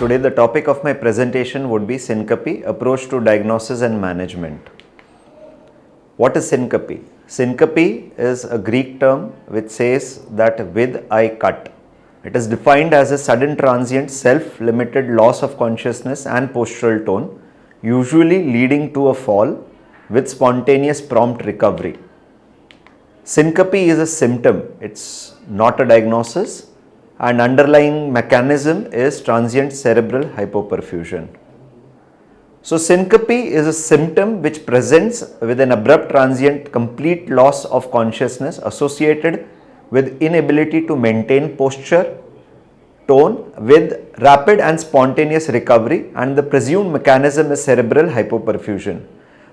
Today the topic of my presentation would be syncope, approach to diagnosis and management. What is syncope? Syncope is a Greek term which says that with I cut. It is defined as a sudden transient self-limited loss of consciousness and postural tone, usually leading to a fall with spontaneous prompt recovery. Syncope is a symptom, it's not a diagnosis, and underlying mechanism is transient cerebral hypoperfusion. So syncope is a symptom which presents with an abrupt transient complete loss of consciousness associated with inability to maintain posture, tone with rapid and spontaneous recovery, and the presumed mechanism is cerebral hypoperfusion.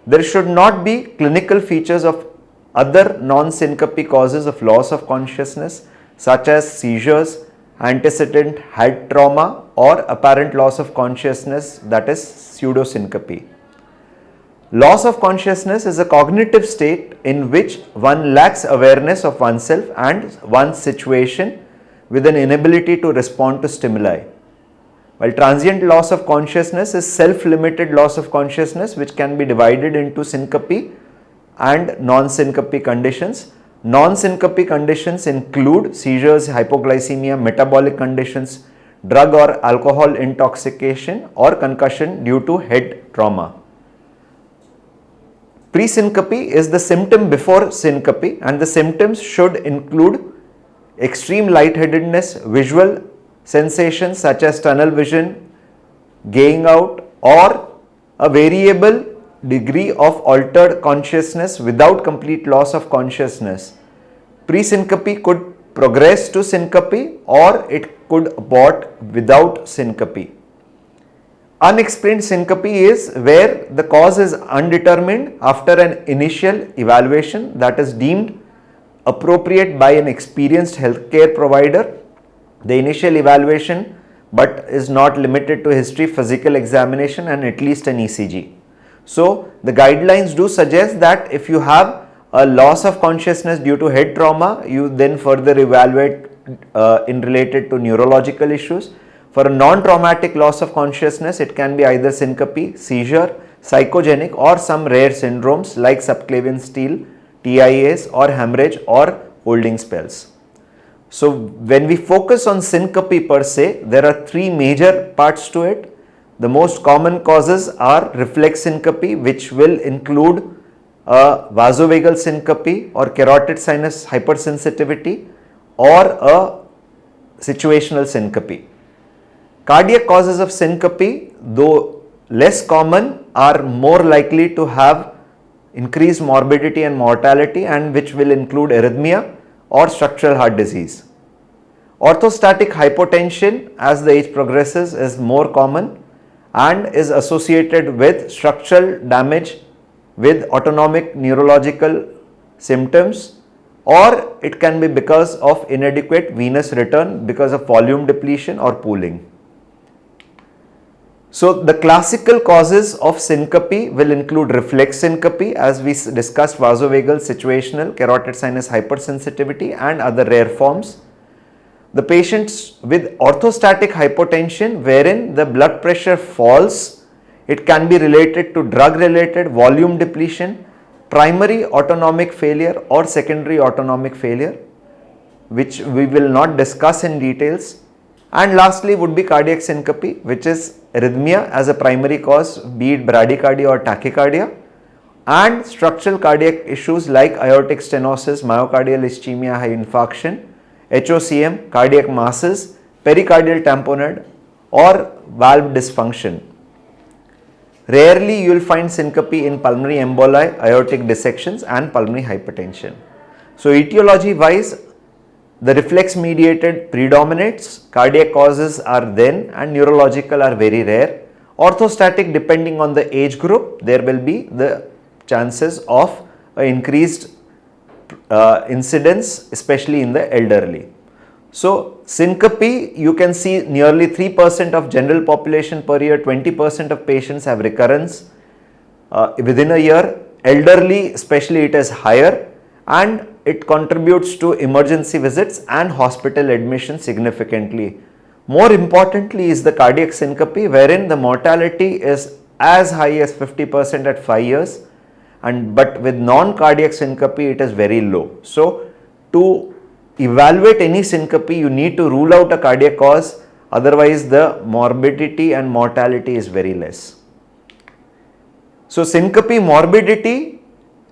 There should not be clinical features of other non-syncope causes of loss of consciousness such as seizures, antecedent head trauma or apparent loss of consciousness, that is pseudosyncope. Loss of consciousness is a cognitive state in which one lacks awareness of oneself and one's situation with an inability to respond to stimuli. While transient loss of consciousness is self-limited loss of consciousness which can be divided into syncope and non-syncope conditions. Non-syncope conditions include seizures, hypoglycemia, metabolic conditions, drug or alcohol intoxication or concussion due to head trauma. Pre-syncope is the symptom before syncope, and the symptoms should include extreme lightheadedness, visual sensations such as tunnel vision, gaying out, or a variable degree of altered consciousness without complete loss of consciousness. Pre-syncope could progress to syncope or it could abort without syncope. Unexplained syncope is where the cause is undetermined after an initial evaluation that is deemed appropriate by an experienced healthcare provider. The initial evaluation but is not limited to history, physical examination and at least an ECG. So the guidelines do suggest that if you have a loss of consciousness due to head trauma, you then further evaluate in related to neurological issues. For a non-traumatic loss of consciousness, it can be either syncope, seizure, psychogenic or some rare syndromes like subclavian steal, TIAs or hemorrhage or holding spells. So when we focus on syncope per se, there are three major parts to it. The most common causes are reflex syncope, which will include a vasovagal syncope or carotid sinus hypersensitivity or a situational syncope. Cardiac causes of syncope, though less common, are more likely to have increased morbidity and mortality, and which will include arrhythmia or structural heart disease. Orthostatic hypotension as the age progresses is more common and is associated with structural damage with autonomic neurological symptoms, or it can be because of inadequate venous return because of volume depletion or pooling. So the classical causes of syncope will include reflex syncope, as we discussed, vasovagal, situational, carotid sinus hypersensitivity and other rare forms. The patients with orthostatic hypotension wherein the blood pressure falls, it can be related to drug related volume depletion, primary autonomic failure or secondary autonomic failure, which we will not discuss in details. And lastly would be cardiac syncope, which is arrhythmia as a primary cause, be it bradycardia or tachycardia, and structural cardiac issues like aortic stenosis, myocardial ischemia, high infarction, HOCM, cardiac masses, pericardial tamponade or valve dysfunction. Rarely you will find syncope in pulmonary emboli, aortic dissections and pulmonary hypertension. So etiology wise, the reflex mediated predominates, cardiac causes are then and neurological are very rare. Orthostatic, depending on the age group, there will be the chances of increased incidence, especially in the elderly. So syncope, you can see nearly 3% of general population per year, 20% of patients have recurrence within a year. Elderly especially it is higher, and it contributes to emergency visits and hospital admission significantly. More importantly is the cardiac syncope, wherein the mortality is as high as 50% at 5 years, but with non-cardiac syncope it is very low. So to evaluate any syncope you need to rule out a cardiac cause, otherwise the morbidity and mortality is very less. So syncope morbidity,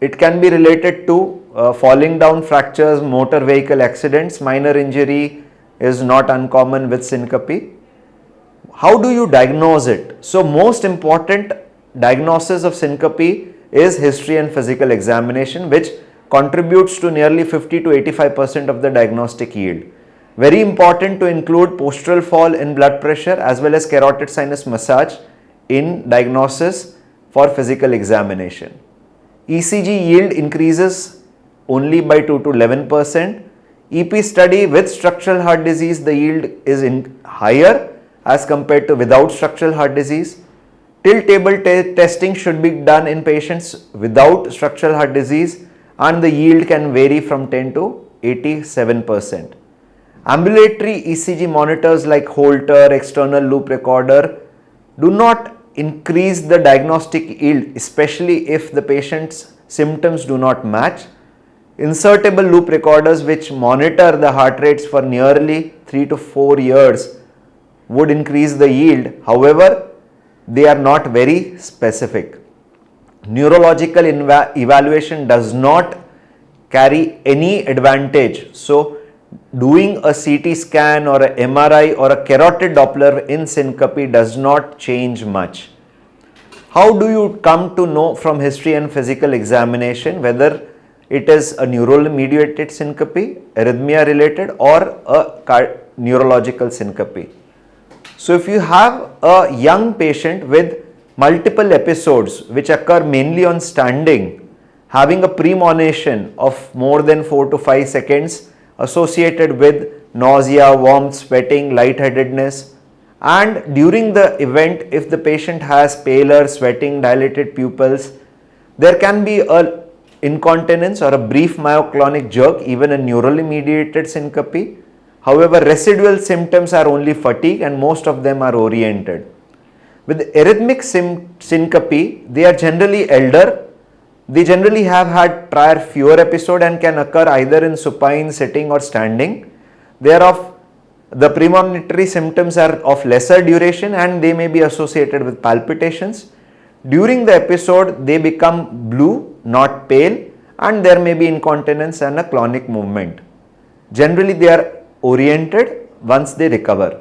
it can be related to falling down, fractures, motor vehicle accidents. Minor injury is not uncommon with syncope. How do you diagnose it? So most important diagnosis of syncope is history and physical examination, which contributes to nearly 50 to 85% of the diagnostic yield. Very important to include postural fall in blood pressure as well as carotid sinus massage in diagnosis for physical examination. ECG yield increases only by 2 to 11%. EP study with structural heart disease, the yield is higher as compared to without structural heart disease. Tilt table testing should be done in patients without structural heart disease, and the yield can vary from 10 to 87%. Ambulatory ECG monitors like Holter, external loop recorder do not increase the diagnostic yield, especially if the patient's symptoms do not match. Insertable loop recorders, which monitor the heart rates for nearly 3 to 4 years, would increase the yield. However, they are not very specific. Neurological evaluation does not carry any advantage. So, doing a CT scan or a MRI or a carotid Doppler in syncope does not change much. How do you come to know from history and physical examination whether it is a neural mediated syncope, arrhythmia related, or a neurological syncope? So if you have a young patient with multiple episodes which occur mainly on standing, having a premonition of more than 4 to 5 seconds associated with nausea, warmth, sweating, lightheadedness, and during the event if the patient has pallor, sweating, dilated pupils, there can be a incontinence or a brief myoclonic jerk, even a neurally mediated syncope. However, residual symptoms are only fatigue and most of them are oriented. With arrhythmic syncope, they are generally elder. They generally have had prior fewer episodes and can occur either in supine, sitting or standing. The premonitory symptoms are of lesser duration and they may be associated with palpitations. During the episode, they become blue, not pale, and there may be incontinence and a clonic movement. Generally, they are oriented once they recover.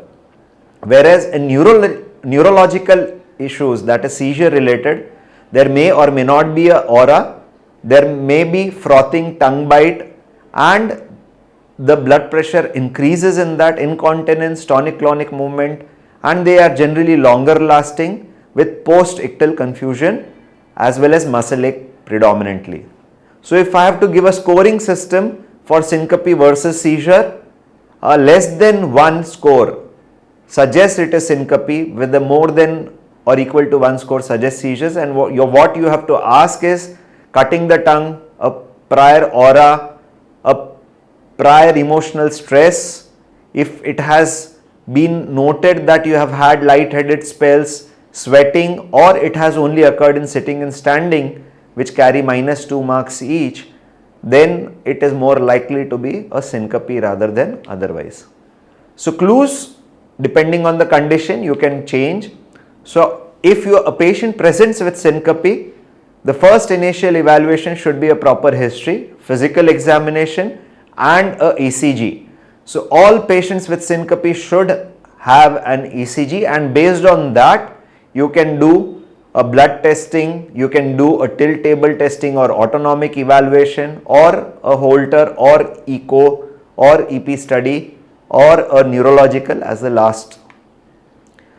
Whereas in neurological issues, that is seizure related, there may or may not be a aura, there may be frothing, tongue bite, and the blood pressure increases in that, incontinence, tonic-clonic movement, and they are generally longer lasting with post-ictal confusion as well as muscle ache predominantly. So if I have to give a scoring system for syncope versus seizure, a less than 1 score suggests it is syncope, with a more than or equal to 1 score suggests seizures, and what you have to ask is cutting the tongue, a prior aura, a prior emotional stress, if it has been noted that you have had lightheaded spells, sweating, or it has only occurred in sitting and standing, which carry -2 marks each, then it is more likely to be a syncope rather than otherwise. So clues, depending on the condition, you can change. So if a patient presents with syncope, the first initial evaluation should be a proper history, physical examination, and a ECG. So all patients with syncope should have an ECG, and based on that you can do a blood testing, you can do a tilt table testing or autonomic evaluation, or a Holter or echo or EP study, or a neurological as the last.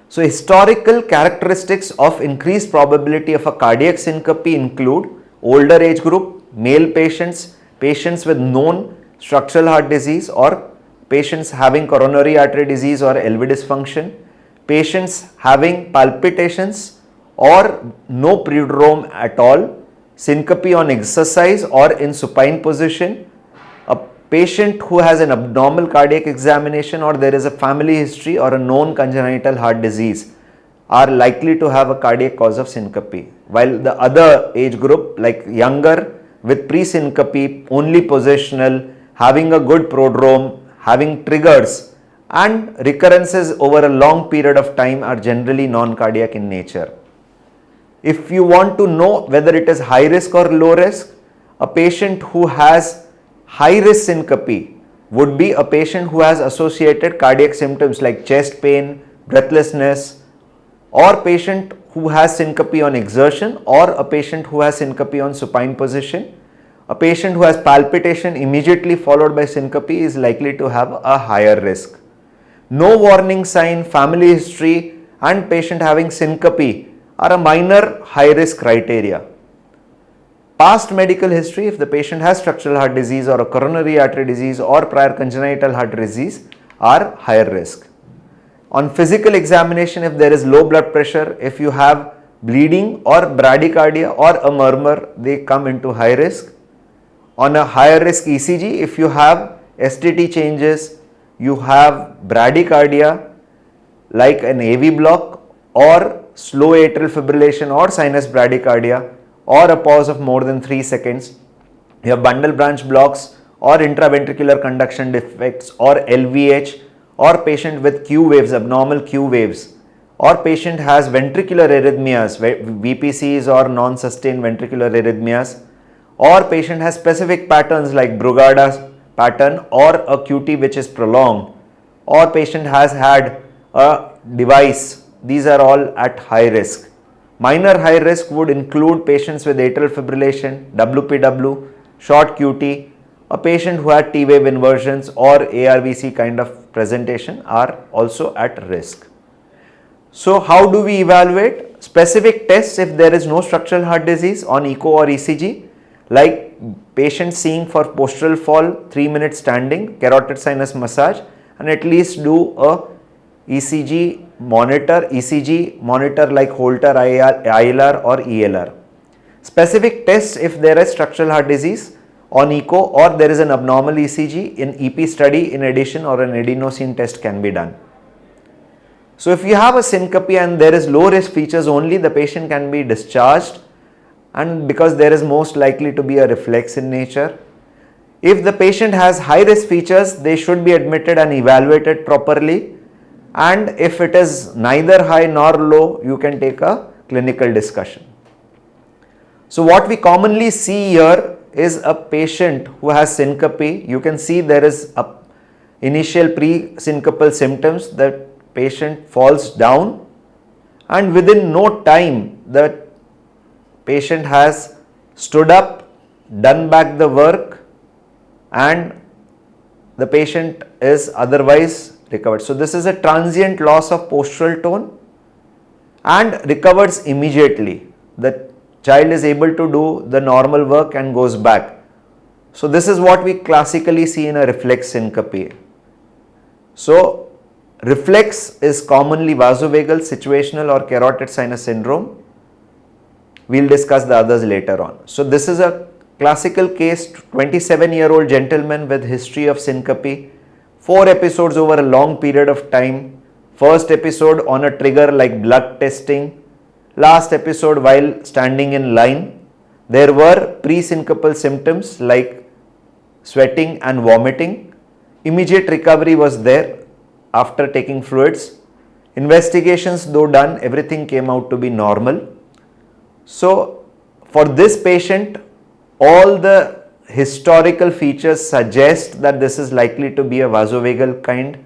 So historical characteristics of increased probability of a cardiac syncope include older age group, male patients, patients with known structural heart disease, or patients having coronary artery disease or LV dysfunction, patients having palpitations or no prodrome at all, syncope on exercise or in supine position, a patient who has an abnormal cardiac examination or there is a family history or a known congenital heart disease are likely to have a cardiac cause of syncope, while the other age group like younger with pre-syncope, only positional, having a good prodrome, having triggers and recurrences over a long period of time are generally non-cardiac in nature. If you want to know whether it is high risk or low risk, a patient who has high risk syncope would be a patient who has associated cardiac symptoms like chest pain, breathlessness, or patient who has syncope on exertion, or a patient who has syncope on supine position. A patient who has palpitation immediately followed by syncope is likely to have a higher risk. No warning sign, family history and patient having syncope are a minor high risk criteria. Past medical history, if the patient has structural heart disease or a coronary artery disease or prior congenital heart disease, are higher risk. On physical examination, if there is low blood pressure, if you have bleeding or bradycardia or a murmur, they come into high risk. On a higher risk ECG, if you have STT changes, you have bradycardia like an AV block or slow atrial fibrillation or sinus bradycardia or a pause of more than 3 seconds, you have bundle branch blocks or intraventricular conduction defects or LVH, or patient with Q waves, abnormal Q waves, or patient has ventricular arrhythmias, VPCs or non-sustained ventricular arrhythmias, or patient has specific patterns like Brugada pattern or a QT which is prolonged, or patient has had a device, these are all at high risk. Minor high risk would include patients with atrial fibrillation, WPW, short QT, a patient who had T-wave inversions or ARVC kind of presentation are also at risk. So how do we evaluate? Specific tests if there is no structural heart disease on echo or ECG, like patient seeing for postural fall, 3-minute standing, carotid sinus massage, and at least do a ECG monitor like Holter ILR or ELR. Specific tests if there is structural heart disease on echo or there is an abnormal ECG, in EP study in addition or an adenosine test can be done. So if you have a syncope and there is low risk features only, the patient can be discharged, and because there is most likely to be a reflex in nature. If the patient has high risk features, they should be admitted and evaluated properly, and if it is neither high nor low, you can take a clinical discussion. So what we commonly see here is a patient who has syncope. You can see there is a initial pre-syncopal symptoms. The patient falls down and within no time the patient has stood up, done back the work, and the patient is otherwise recovered. So this is a transient loss of postural tone and recovers immediately. The child is able to do the normal work and goes back. So this is what we classically see in a reflex syncope. So reflex is commonly vasovagal, situational or carotid sinus syndrome. We'll discuss the others later on. So this is a classical case, 27-year-old gentleman with history of syncope, 4 episodes over a long period of time. First episode on a trigger like blood testing. Last episode while standing in line. There were pre-syncopal symptoms like sweating and vomiting. Immediate recovery was there after taking fluids. Investigations though done, everything came out to be normal. So for this patient, all the historical features suggest that this is likely to be a vasovagal kind,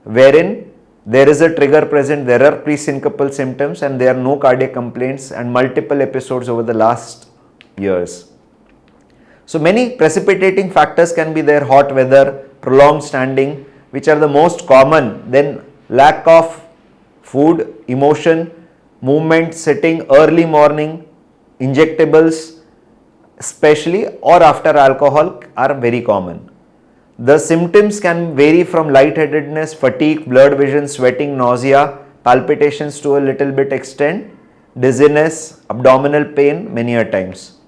wherein there is a trigger present, there are pre-syncopal symptoms and there are no cardiac complaints and multiple episodes over the last years. So many precipitating factors can be there: hot weather, prolonged standing, which are the most common, then lack of food, emotion, movement, sitting, early morning, injectables especially or after alcohol are very common. The symptoms can vary from lightheadedness, fatigue, blurred vision, sweating, nausea, palpitations to a little bit extent, dizziness, abdominal pain many a times.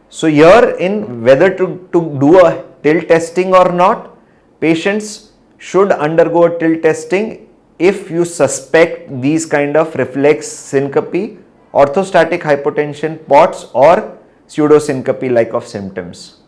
So here in whether to do a TIL testing or not? Patients should undergo TIL testing if you suspect these kind of reflex syncope, orthostatic hypotension, POTS or pseudosyncope like of symptoms.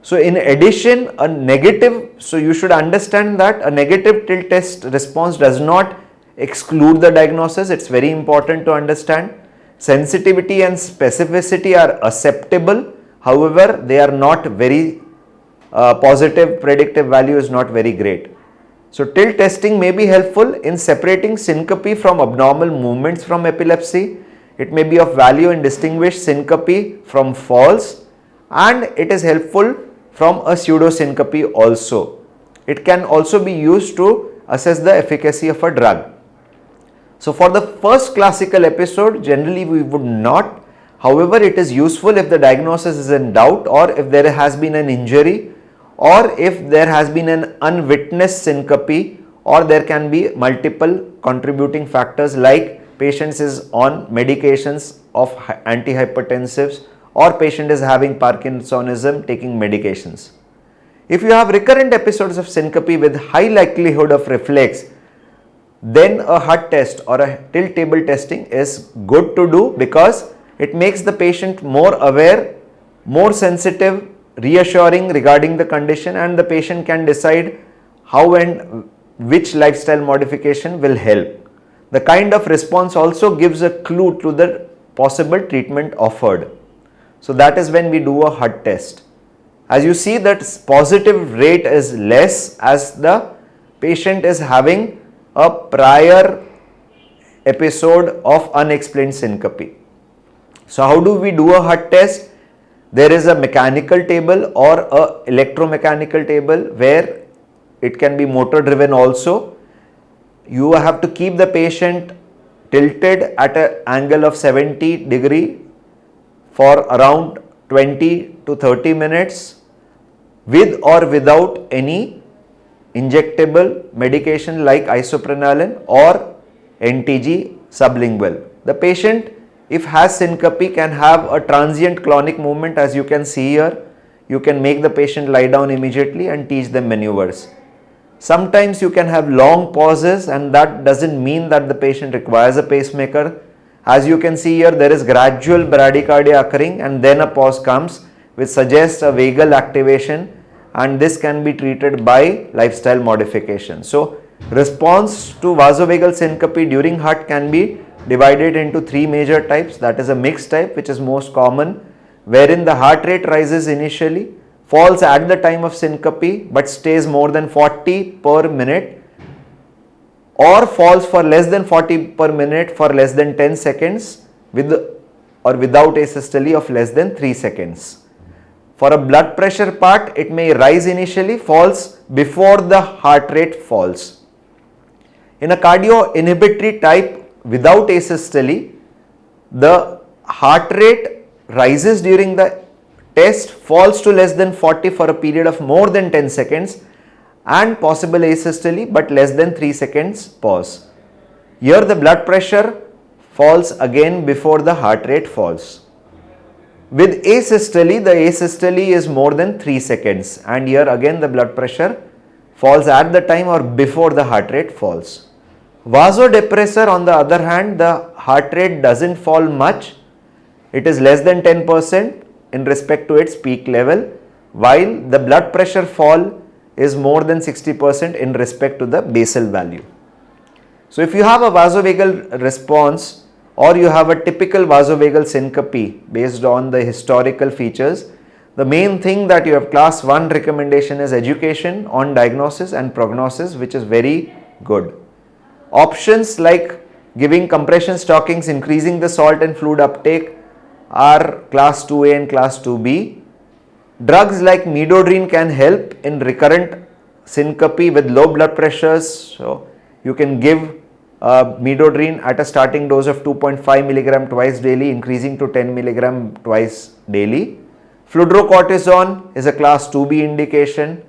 So in addition, you should understand that a negative TIL test response does not exclude the diagnosis. It's very important to understand. Sensitivity and specificity are acceptable. However, they are not very positive. Predictive value is not very great. So TIL testing may be helpful in separating syncope from abnormal movements from epilepsy. It may be of value in distinguish syncope from falls, and it is helpful from a pseudosyncope also. It can also be used to assess the efficacy of a drug. So for the first classical episode, generally we would not. However, it is useful if the diagnosis is in doubt, or if there has been an injury, or if there has been an unwitnessed syncope, or there can be multiple contributing factors like patient is on medications of antihypertensives, or patient is having Parkinsonism taking medications. If you have recurrent episodes of syncope with high likelihood of reflex, then a HUD test or a TIL table testing is good to do, because it makes the patient more aware, more sensitive, reassuring regarding the condition, and the patient can decide how and which lifestyle modification will help. The kind of response also gives a clue to the possible treatment offered. So that is when we do a HUD test. As you see, that positive rate is less as the patient is having a prior episode of unexplained syncope. So how do we do a HUD test? There is a mechanical table or a electromechanical table where it can be motor driven also. You have to keep the patient tilted at an angle of 70 degree for around 20 to 30 minutes with or without any injectable medication like isoprenaline or NTG sublingual. The patient, if has syncope, can have a transient clonic movement, as you can see here. You can make the patient lie down immediately and teach them maneuvers. Sometimes you can have long pauses, and that doesn't mean that the patient requires a pacemaker. As you can see here, there is gradual bradycardia occurring and then a pause comes, which suggests a vagal activation, and this can be treated by lifestyle modification. So response to vasovagal syncope during HUD can be divided into three major types. That is a mixed type, which is most common, wherein the heart rate rises initially, falls at the time of syncope but stays more than 40 per minute, or falls for less than 40 per minute for less than 10 seconds with or without asystole of less than 3 seconds. For a blood pressure part, it may rise initially, falls before the heart rate falls. In a cardio inhibitory type without asystole, the heart rate rises during the test, falls to less than 40 for a period of more than 10 seconds, and possible asystole but less than 3 seconds pause. Here the blood pressure falls again before the heart rate falls. With asystole, the asystole is more than 3 seconds, and here again the blood pressure falls at the time or before the heart rate falls. Vasodepressor, on the other hand, the heart rate doesn't fall much. It is less than 10% in respect to its peak level, while the blood pressure fall is more than 60% in respect to the basal value. So if you have a vasovagal response, or you have a typical vasovagal syncope based on the historical features, the main thing that you have class 1 recommendation is education on diagnosis and prognosis, which is very good. Options like giving compression stockings, increasing the salt and fluid uptake are class 2A and class 2B. Drugs like midodrine can help in recurrent syncope with low blood pressures. So you can give midodrine at a starting dose of 2.5 mg twice daily, increasing to 10 mg twice daily. Fludrocortisone is a class 2B indication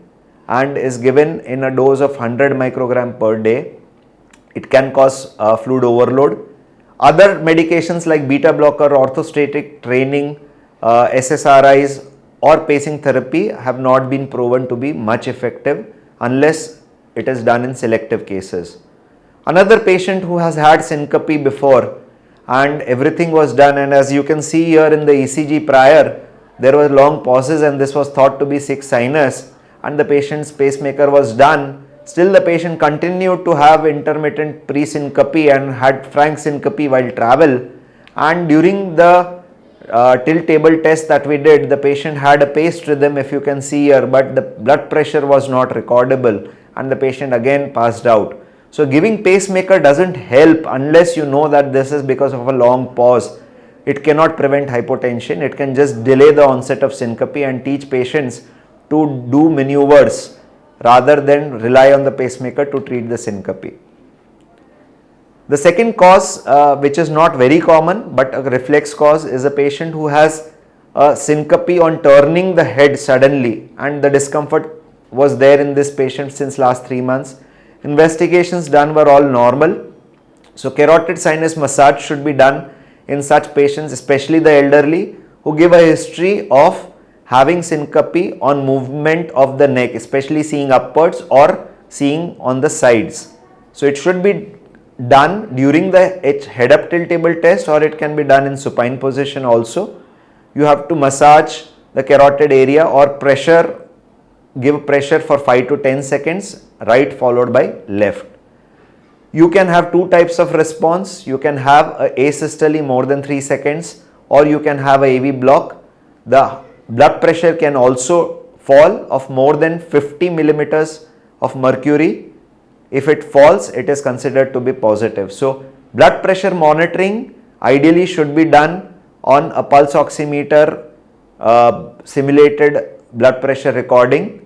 and is given in a dose of 100 microgram per day. It can cause fluid overload. Other medications like beta blocker, orthostatic training, SSRIs or pacing therapy have not been proven to be much effective unless it is done in selective cases. Another patient who has had syncope before and everything was done, and as you can see here in the ECG prior, there were long pauses and this was thought to be sick sinus, and the patient's pacemaker was done. Still the patient continued to have intermittent pre-syncope and had frank syncope while travel, and during the tilt table test that we did, the patient had a paced rhythm, if you can see here, but the blood pressure was not recordable and the patient again passed out. So giving pacemaker doesn't help unless you know that this is because of a long pause. It cannot prevent hypotension. It can just delay the onset of syncope and teach patients to do maneuvers rather than rely on the pacemaker to treat the syncope. The second cause, which is not very common but a reflex cause, is a patient who has a syncope on turning the head suddenly, and the discomfort was there in this patient since last 3 months. Investigations done were all normal. So carotid sinus massage should be done in such patients, especially the elderly who give a history of having syncope on movement of the neck, especially seeing upwards or seeing on the sides. So it should be done during the head up tilt table test, or it can be done in supine position also. You have to massage the carotid area or pressure, give pressure for 5 to 10 seconds, right followed by left. You can have two types of response. You can have a asystole more than 3 seconds, or you can have a AV block. The blood pressure can also fall of more than 50 millimeters of mercury. If it falls, it is considered to be positive. So blood pressure monitoring ideally should be done on a pulse oximeter simulated blood pressure recording,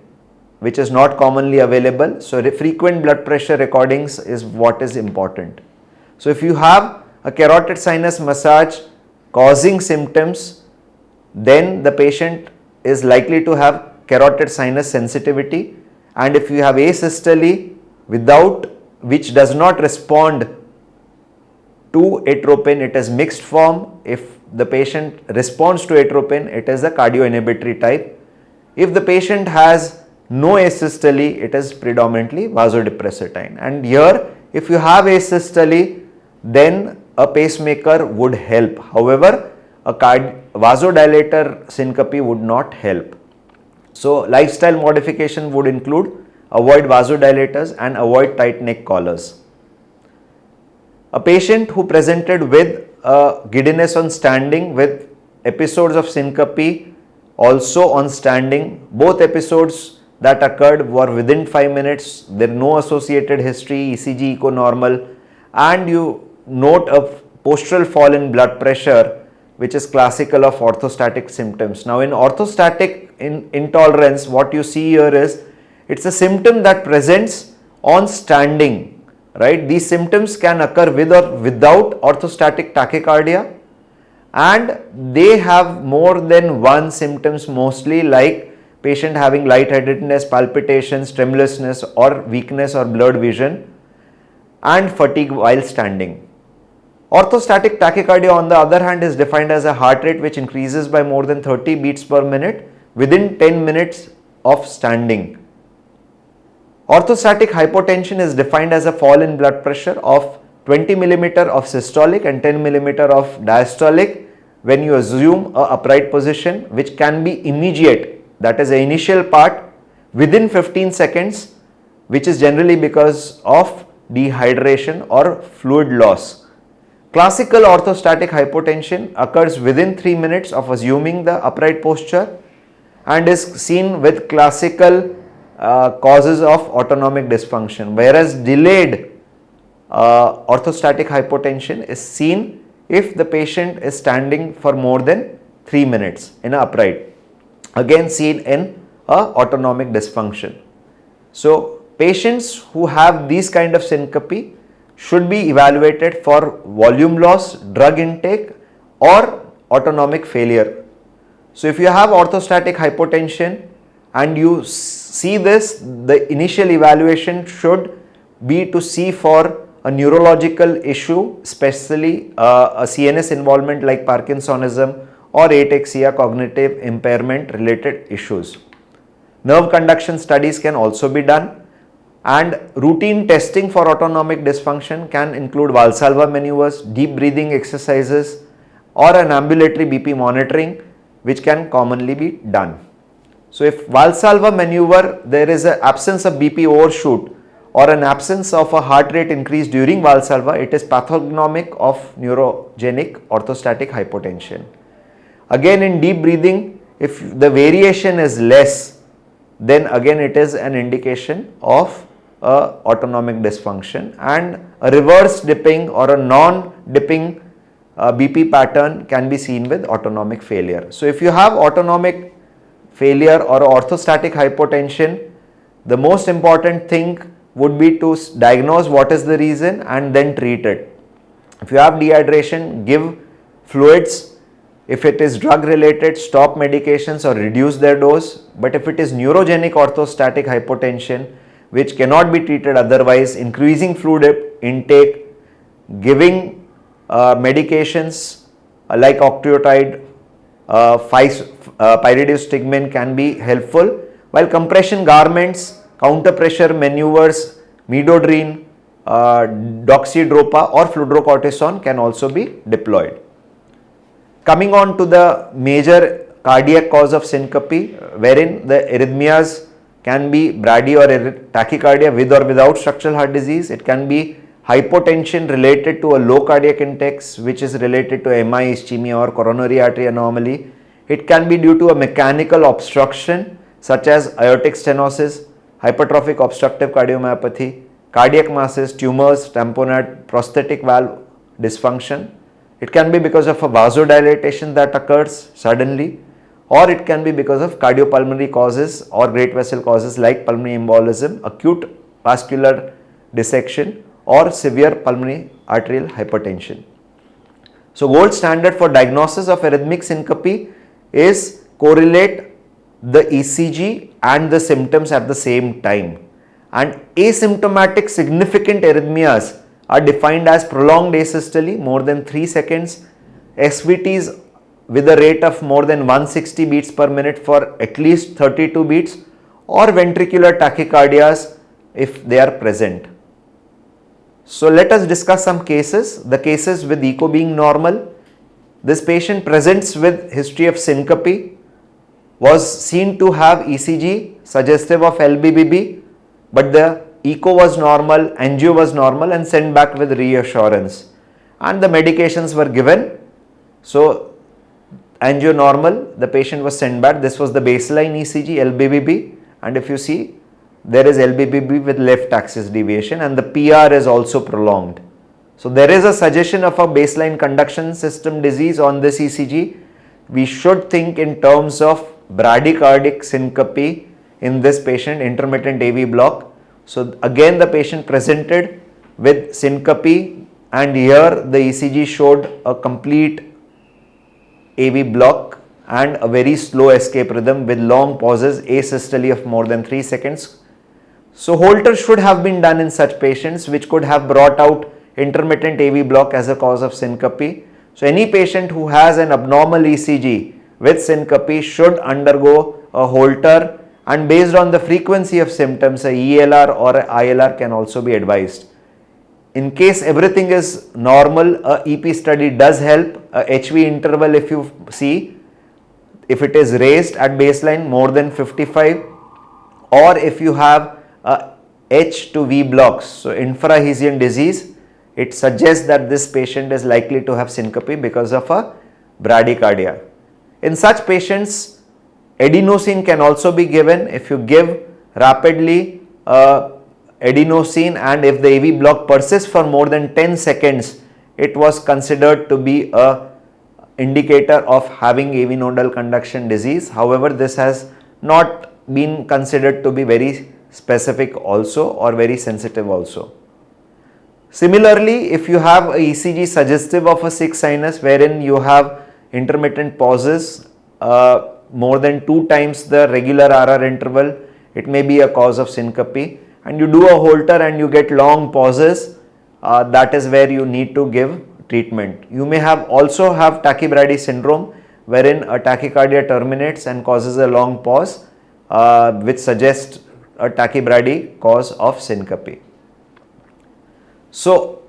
which is not commonly available. So frequent blood pressure recordings is what is important. So if you have a carotid sinus massage causing symptoms, then the patient is likely to have carotid sinus sensitivity, and if you have asystole without, which does not respond to atropine, it is mixed form. If the patient responds to atropine, it is the cardioinhibitory type. If the patient has no asystole, it is predominantly vasodepressor. And here, if you have asystole, then a pacemaker would help. However, a vasodilator syncope would not help. So lifestyle modification would include avoid vasodilators and avoid tight neck collars. A patient who presented with giddiness on standing with episodes of syncope also on standing, both episodes that occurred were within 5 minutes, there is no associated history, ECG echo normal, and you note a postural fall in blood pressure, which is classical of orthostatic symptoms. Now in orthostatic intolerance, what you see here is, it's a symptom that presents on standing, right? These symptoms can occur with or without orthostatic tachycardia, and they have more than one symptoms, mostly like patient having lightheadedness, palpitations, tremulousness or weakness or blurred vision, and fatigue while standing. Orthostatic tachycardia, on the other hand, is defined as a heart rate which increases by more than 30 beats per minute within 10 minutes of standing. Orthostatic hypotension is defined as a fall in blood pressure of 20 millimeter of systolic and 10 millimeter of diastolic when you assume a upright position, which can be immediate. That is the initial part within 15 seconds, which is generally because of dehydration or fluid loss. Classical orthostatic hypotension occurs within 3 minutes of assuming the upright posture and is seen with classical causes of autonomic dysfunction, whereas delayed orthostatic hypotension is seen if the patient is standing for more than 3 minutes in an upright, again seen in autonomic dysfunction. So patients who have these kind of syncope should be evaluated for volume loss, drug intake or autonomic failure. So if you have orthostatic hypotension and you see this, the initial evaluation should be to see for a neurological issue, especially a CNS involvement like Parkinsonism or ataxia, cognitive impairment related issues. Nerve conduction studies can also be done, and routine testing for autonomic dysfunction can include Valsalva maneuvers, deep breathing exercises, or an ambulatory BP monitoring, which can commonly be done. So if Valsalva maneuver, there is an absence of BP overshoot or an absence of a heart rate increase during Valsalva, it is pathognomic of neurogenic orthostatic hypotension. Again, in deep breathing, if the variation is less, then again it is an indication of autonomic dysfunction, and a reverse dipping or a non-dipping BP pattern can be seen with autonomic failure. So if you have autonomic failure or orthostatic hypotension, the most important thing would be to diagnose what is the reason and then treat it. If you have dehydration, give fluids. If it is drug related, stop medications or reduce their dose. But if it is neurogenic orthostatic hypotension, which cannot be treated otherwise, increasing fluid intake, giving medications like octreotide, pyridostigmine can be helpful, while compression garments, counter pressure maneuvers, midodrine, doxydropa or fludrocortisone can also be deployed. Coming on to the major cardiac cause of syncope, wherein the arrhythmias can be brady or tachycardia with or without structural heart disease. It can be hypotension related to a low cardiac index, which is related to MI, ischemia or coronary artery anomaly. It can be due to a mechanical obstruction such as aortic stenosis, hypertrophic obstructive cardiomyopathy, cardiac masses, tumors, tamponade, prosthetic valve dysfunction. It can be because of a vasodilatation that occurs suddenly, or it can be because of cardiopulmonary causes or great vessel causes like pulmonary embolism, acute vascular dissection or severe pulmonary arterial hypertension. So gold standard for diagnosis of arrhythmic syncope is correlate the ECG and the symptoms at the same time, and asymptomatic significant arrhythmias are defined as prolonged asystole more than 3 seconds, SVTs with a rate of more than 160 beats per minute for at least 32 beats, or ventricular tachycardias if they are present. So let us discuss some cases. The cases with echo being normal. This patient presents with history of syncope, was seen to have ECG suggestive of LBBB, but the echo was normal, angio was normal, and sent back with reassurance, and the medications were given. So angio normal, the patient was sent back. This was the baseline ECG, LBBB, and if you see, there is LBBB with left axis deviation, and the PR is also prolonged. So there is a suggestion of a baseline conduction system disease on this ECG. We should think in terms of bradycardic syncope in this patient, intermittent AV block. So again the patient presented with syncope, and here the ECG showed a complete AV block and a very slow escape rhythm with long pauses, asystole of more than 3 seconds. So Holter should have been done in such patients, which could have brought out intermittent AV block as a cause of syncope. So any patient who has an abnormal ECG with syncope should undergo a Holter, and based on the frequency of symptoms, a ELR or a ILR can also be advised. In case everything is normal, a EP study does help. A HV interval, if you see, if it is raised at baseline more than 55, or if you have a H to V blocks, so infrahesian disease, it suggests that this patient is likely to have syncope because of a bradycardia. In such patients, adenosine can also be given. If you give rapidly adenosine, and if the AV block persists for more than 10 seconds, it was considered to be a indicator of having AV nodal conduction disease. However, this has not been considered to be very specific also, or very sensitive also. Similarly, if you have a ECG suggestive of a sick sinus wherein you have intermittent pauses more than 2 times the regular RR interval, it may be a cause of syncope, and you do a Holter and you get long pauses, that is where you need to give treatment. You may also have tachybrady syndrome, wherein a tachycardia terminates and causes a long pause, which suggests a tachybrady cause of syncope. So,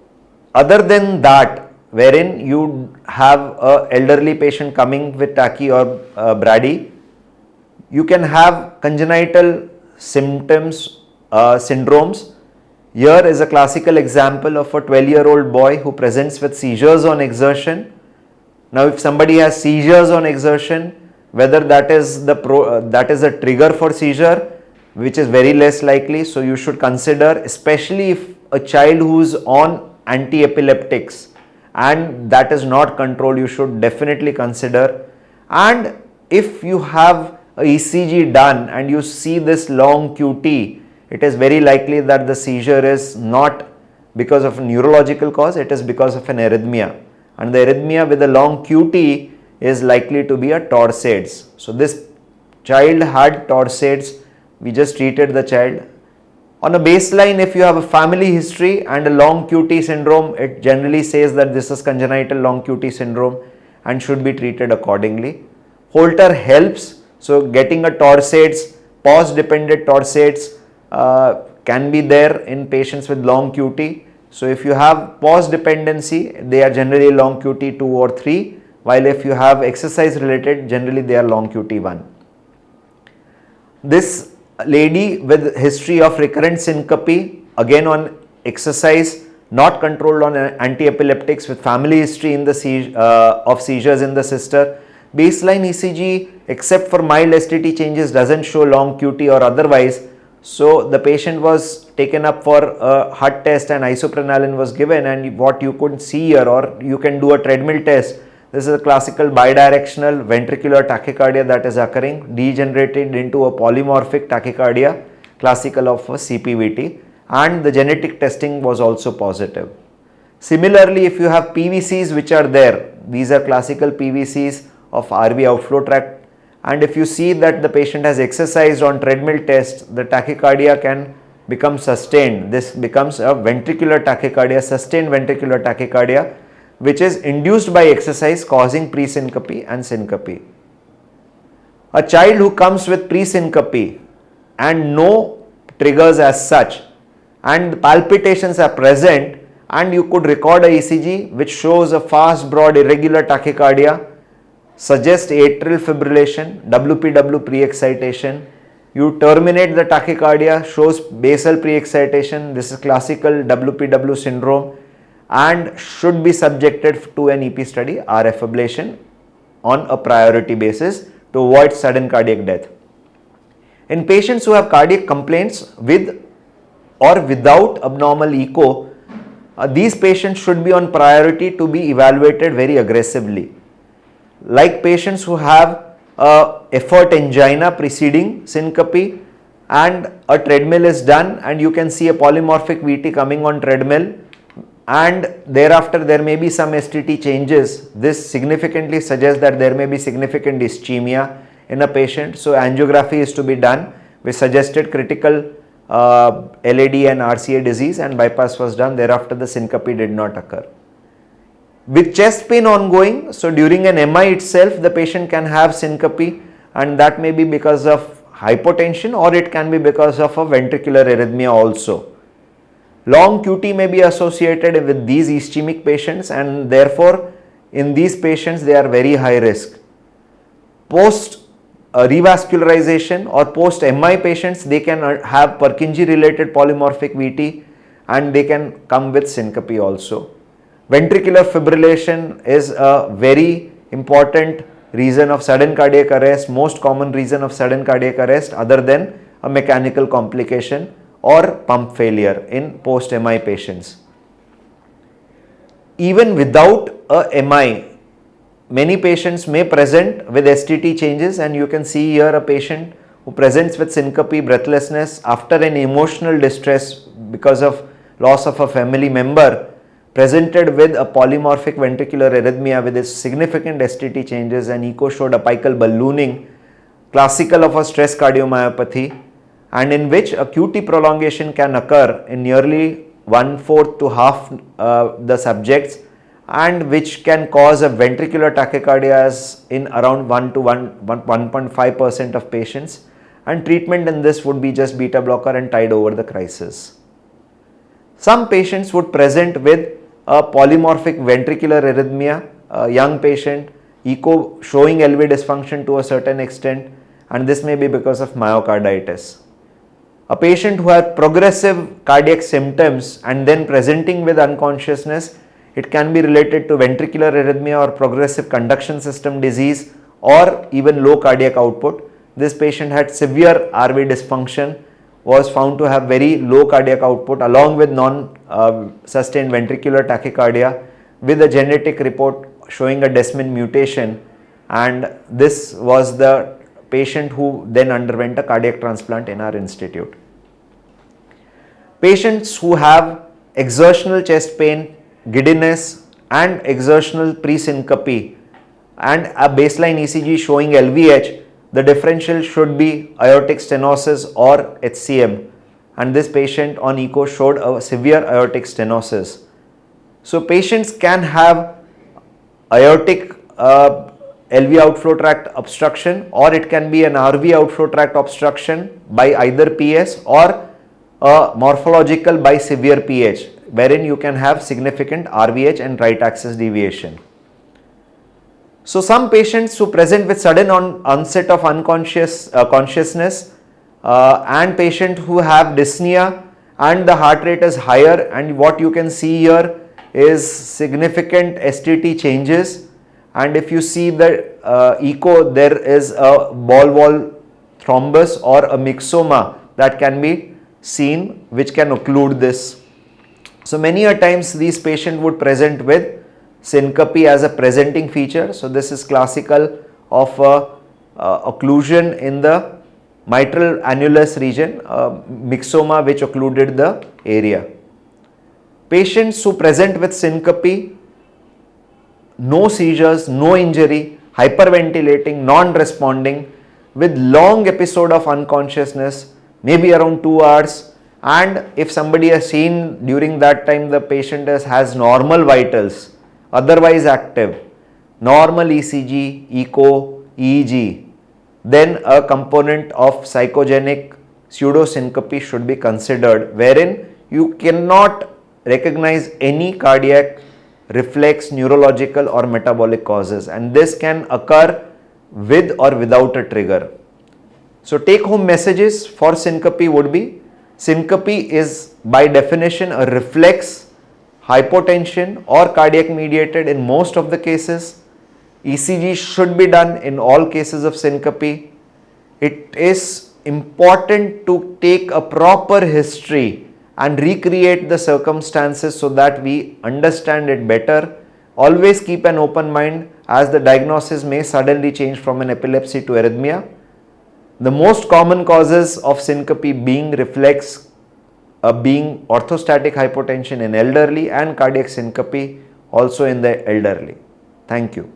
other than that, wherein you have a elderly patient coming with tachy or brady, you can have congenital symptoms, syndromes. Here is a classical example of a 12-year-old boy who presents with seizures on exertion. Now, if somebody has seizures on exertion, whether that is a trigger for seizure, which is very less likely, so you should consider, especially if a child who is on anti-epileptics and that is not controlled, you should definitely consider. And if you have a ECG done and you see this long QT, it is very likely that the seizure is not because of a neurological cause, it is because of an arrhythmia. And the arrhythmia with a long QT is likely to be a torsades. So this child had torsades, we just treated the child. On a baseline, if you have a family history and a long QT syndrome, it generally says that this is congenital long QT syndrome and should be treated accordingly. Holter helps, so getting a torsades, pause dependent torsades can be there in patients with long QT. So if you have pause dependency, they are generally long QT 2 or 3, while if you have exercise related, generally they are long QT 1. This lady with history of recurrent syncope, again on exercise, not controlled on anti-epileptics, with family history in the of seizures in the sister. Baseline ECG, except for mild STT changes, doesn't show long QT or otherwise. So the patient was taken up for a HUD test and isoprenaline was given, and what you could see here, or you can do a treadmill test. This is a classical bidirectional ventricular tachycardia that is occurring, degenerated into a polymorphic tachycardia, classical of a CPVT, and the genetic testing was also positive. Similarly, if you have PVCs which are there, these are classical PVCs of RV outflow tract, and if you see that the patient has exercised on treadmill test, the tachycardia can become sustained. This becomes a ventricular tachycardia, sustained ventricular tachycardia, which is induced by exercise, causing presyncope and syncope. A child who comes with presyncope and no triggers as such, and palpitations are present, and you could record a ECG which shows a fast, broad, irregular tachycardia, suggests atrial fibrillation, WPW pre-excitation. You terminate the tachycardia, shows basal pre-excitation. This is classical WPW syndrome and should be subjected to an EP study, RF ablation, on a priority basis to avoid sudden cardiac death. In patients who have cardiac complaints with or without abnormal echo, these patients should be on priority to be evaluated very aggressively. Like patients who have effort angina preceding syncope and a treadmill is done and you can see a polymorphic VT coming on treadmill, and thereafter there may be some STT changes. This significantly suggests that there may be significant ischemia in a patient. So angiography is to be done with suggested critical LAD and RCA disease, and bypass was done. Thereafter the syncope did not occur. With chest pain ongoing, so during an MI itself the patient can have syncope, and that may be because of hypotension or it can be because of a ventricular arrhythmia also. Long QT may be associated with these ischemic patients, and therefore in these patients they are very high risk. Post revascularization or post MI patients, they can have Purkinje related polymorphic VT and they can come with syncope also. Ventricular fibrillation is a very important reason of sudden cardiac arrest, most common reason of sudden cardiac arrest other than a mechanical complication or pump failure in post-MI patients. Even without a MI, many patients may present with STT changes, and you can see here a patient who presents with syncope, breathlessness after an emotional distress because of loss of a family member, presented with a polymorphic ventricular arrhythmia with its significant STT changes, and echo showed apical ballooning, classical of a stress cardiomyopathy, and in which a QT prolongation can occur in nearly 1/4 to half the subjects, and which can cause a ventricular tachycardia as in around 1.5% of patients, and treatment in this would be just beta blocker and tide over the crisis. Some patients would present with a polymorphic ventricular arrhythmia, a young patient, echo showing LV dysfunction to a certain extent, and this may be because of myocarditis. A patient who had progressive cardiac symptoms and then presenting with unconsciousness, it can be related to ventricular arrhythmia or progressive conduction system disease or even low cardiac output. This patient had severe RV dysfunction, was found to have very low cardiac output along with non-sustained ventricular tachycardia with a genetic report showing a Desmin mutation, and this was the patient who then underwent a cardiac transplant in our institute. Patients who have exertional chest pain, giddiness and exertional pre-syncope and a baseline ECG showing LVH, the differential should be aortic stenosis or HCM, and this patient on echo showed a severe aortic stenosis. So patients can have aortic LV outflow tract obstruction, or it can be an RV outflow tract obstruction by either PS or a morphological by severe PH, wherein you can have significant RVH and right axis deviation. So some patients who present with sudden onset of consciousness and patient who have dyspnea and the heart rate is higher, and what you can see here is significant STT changes, and if you see the echo, there is a ball wall thrombus or a myxoma that can be seen, which can occlude this. So many a times these patients would present with syncope as a presenting feature. So this is classical of occlusion in the mitral annulus region, myxoma which occluded the area. Patients who present with syncope, no seizures, no injury, hyperventilating, non-responding, with long episode of unconsciousness, maybe around 2 hours, and if somebody has seen during that time the patient has normal vitals, otherwise active, normal ECG, echo, EEG, then a component of psychogenic pseudosyncope should be considered, wherein you cannot recognize any cardiac, reflex, neurological or metabolic causes, and this can occur with or without a trigger. So take home messages for syncope would be: syncope is by definition a reflex, hypotension or cardiac mediated in most of the cases. ECG should be done in all cases of syncope. It is important to take a proper history and recreate the circumstances so that we understand it better. Always keep an open mind, as the diagnosis may suddenly change from an epilepsy to arrhythmia. The most common causes of syncope being reflex, being orthostatic hypotension in elderly, and cardiac syncope also in the elderly. Thank you.